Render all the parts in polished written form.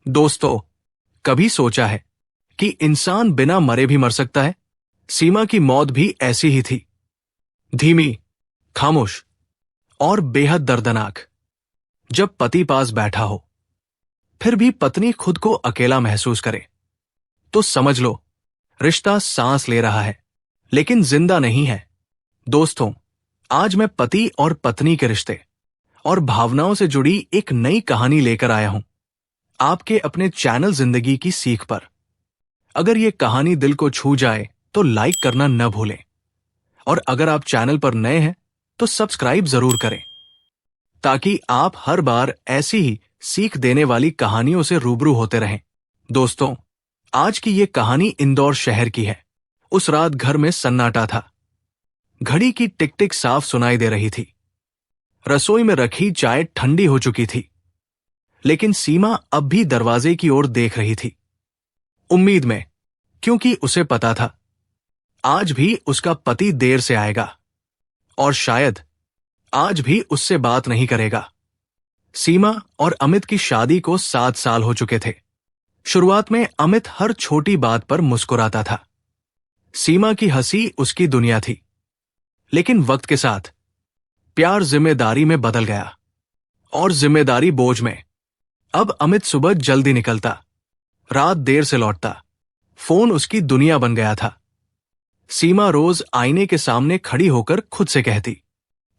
दोस्तों, कभी सोचा है कि इंसान बिना मरे भी मर सकता है? सीमा की मौत भी ऐसी ही थी, धीमी, खामोश और बेहद दर्दनाक। जब पति पास बैठा हो, फिर भी पत्नी खुद को अकेला महसूस करे, तो समझ लो रिश्ता सांस ले रहा है, लेकिन जिंदा नहीं है। दोस्तों, आज मैं पति और पत्नी के रिश्ते और भावनाओं से जुड़ी एक नई कहानी लेकर आया हूं, आपके अपने चैनल जिंदगी की सीख पर। अगर ये कहानी दिल को छू जाए तो लाइक करना न भूलें, और अगर आप चैनल पर नए हैं तो सब्सक्राइब जरूर करें, ताकि आप हर बार ऐसी ही सीख देने वाली कहानियों से रूबरू होते रहें। दोस्तों, आज की ये कहानी इंदौर शहर की है। उस रात घर में सन्नाटा था। घड़ी की टिक टिक साफ सुनाई दे रही थी। रसोई में रखी चाय ठंडी हो चुकी थी, लेकिन सीमा अब भी दरवाजे की ओर देख रही थी, उम्मीद में, क्योंकि उसे पता था आज भी उसका पति देर से आएगा और शायद आज भी उससे बात नहीं करेगा। सीमा और अमित की शादी को 7 साल हो चुके थे। शुरुआत में अमित हर छोटी बात पर मुस्कुराता था। सीमा की हंसी उसकी दुनिया थी, लेकिन वक्त के साथ प्यार जिम्मेदारी में बदल गया, और जिम्मेदारी बोझ में। अब अमित सुबह जल्दी निकलता, रात देर से लौटता। फोन उसकी दुनिया बन गया था। सीमा रोज आईने के सामने खड़ी होकर खुद से कहती,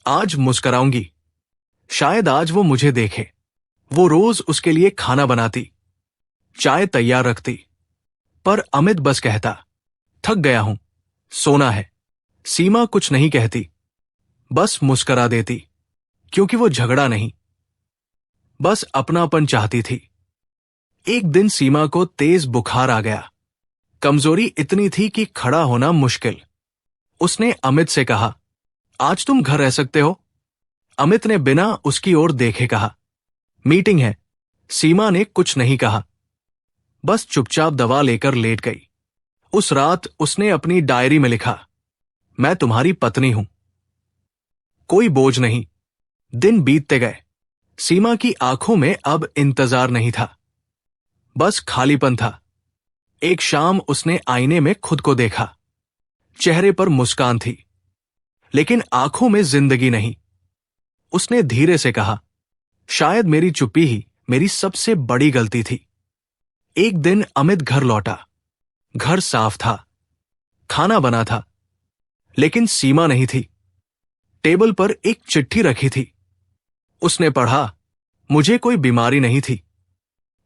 आज मुस्कुराऊंगी, शायद आज वो मुझे देखे। वो रोज उसके लिए खाना बनाती, चाय तैयार रखती, पर अमित बस कहता, थक गया हूं, सोना है। सीमा कुछ नहीं कहती, बस मुस्कुरा देती, क्योंकि वो झगड़ा नहीं, बस अपनापन चाहती थी। एक दिन सीमा को तेज बुखार आ गया। कमजोरी इतनी थी कि खड़ा होना मुश्किल। उसने अमित से कहा, आज तुम घर रह सकते हो? अमित ने बिना उसकी ओर देखे कहा, मीटिंग है। सीमा ने कुछ नहीं कहा, बस चुपचाप दवा लेकर लेट गई। उस रात उसने अपनी डायरी में लिखा, मैं तुम्हारी पत्नी हूं। कोई बोझ नहीं। दिन बीतते गए। सीमा की आंखों में अब इंतजार नहीं था, बस खालीपन था। एक शाम उसने आईने में खुद को देखा। चेहरे पर मुस्कान थी, लेकिन आंखों में जिंदगी नहीं। उसने धीरे से कहा, शायद मेरी चुप्पी ही मेरी सबसे बड़ी गलती थी। एक दिन अमित घर लौटा। घर साफ था, खाना बना था, लेकिन सीमा नहीं थी। टेबल पर एक चिट्ठी रखी थी। उसने पढ़ा, मुझे कोई बीमारी नहीं थी,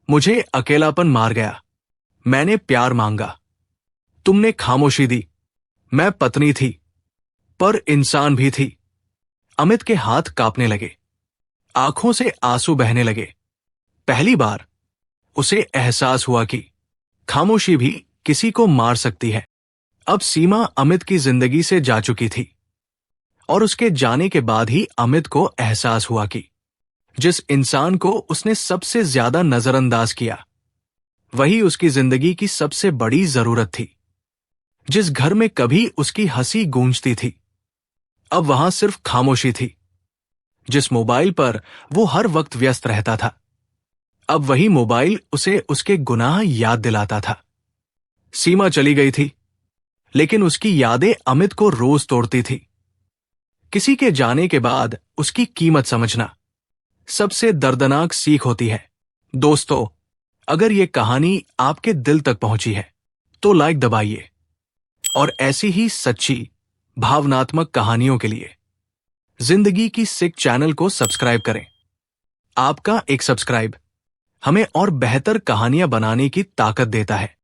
मुझे अकेलापन मार गया। मैंने प्यार मांगा, तुमने खामोशी दी। मैं पत्नी थी, पर इंसान भी थी। अमित के हाथ कांपने लगे, आंखों से आंसू बहने लगे। पहली बार उसे एहसास हुआ कि खामोशी भी किसी को मार सकती है। अब सीमा अमित की जिंदगी से जा चुकी थी, और उसके जाने के बाद ही अमित को एहसास हुआ कि जिस इंसान को उसने सबसे ज्यादा नजरअंदाज किया, वही उसकी जिंदगी की सबसे बड़ी जरूरत थी। जिस घर में कभी उसकी हंसी गूंजती थी, अब वहां सिर्फ खामोशी थी। जिस मोबाइल पर वो हर वक्त व्यस्त रहता था, अब वही मोबाइल उसे उसके गुनाह याद दिलाता था। सीमा चली गई थी, लेकिन उसकी यादें अमित को रोज तोड़ती थी। किसी के जाने के बाद उसकी कीमत समझना सबसे दर्दनाक सीख होती है। दोस्तों, अगर ये कहानी आपके दिल तक पहुंची है तो लाइक दबाइए, और ऐसी ही सच्ची भावनात्मक कहानियों के लिए जिंदगी की सीख चैनल को सब्सक्राइब करें। आपका एक सब्सक्राइब हमें और बेहतर कहानियां बनाने की ताकत देता है।